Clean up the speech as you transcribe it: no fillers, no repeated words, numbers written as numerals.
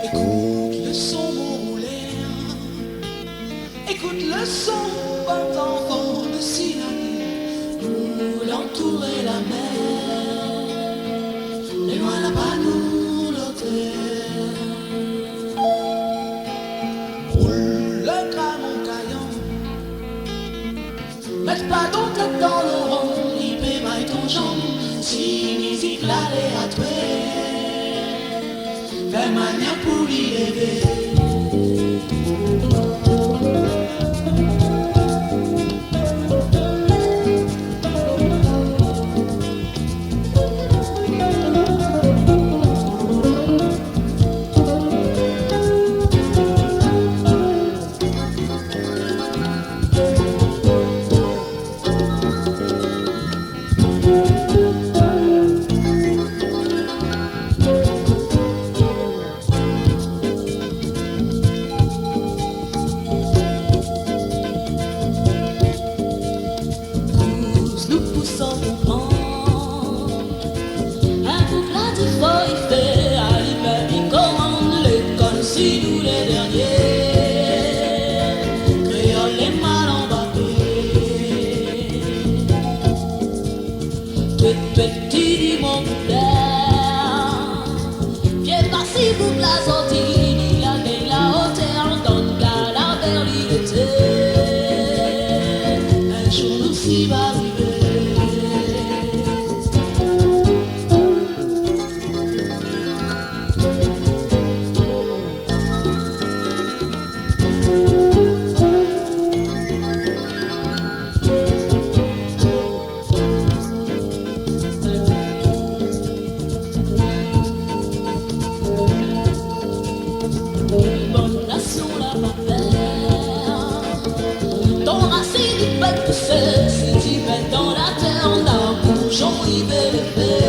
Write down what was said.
Écoute le son, mon roulèr. Écoute le son, bon enfant de Sinani. Nous l'entourer la mer. Et loin là-bas, nous l'hôtel. Roule le crâne en caillant. Mets pas donc dans le rond. Il peut mailler ton jambe. Si musique l'aller à toi. Fais manière pour l'y lever. Si nous les derniers, créoles les mal embarqués. Petit mon couleur, viens passer pour la sortie, ni la gagne la hauteur, donne gala vers l'été. Un jour nous s'y va arriver. Si tu mets dans la terre, d'un bourgeon, il veut le faire.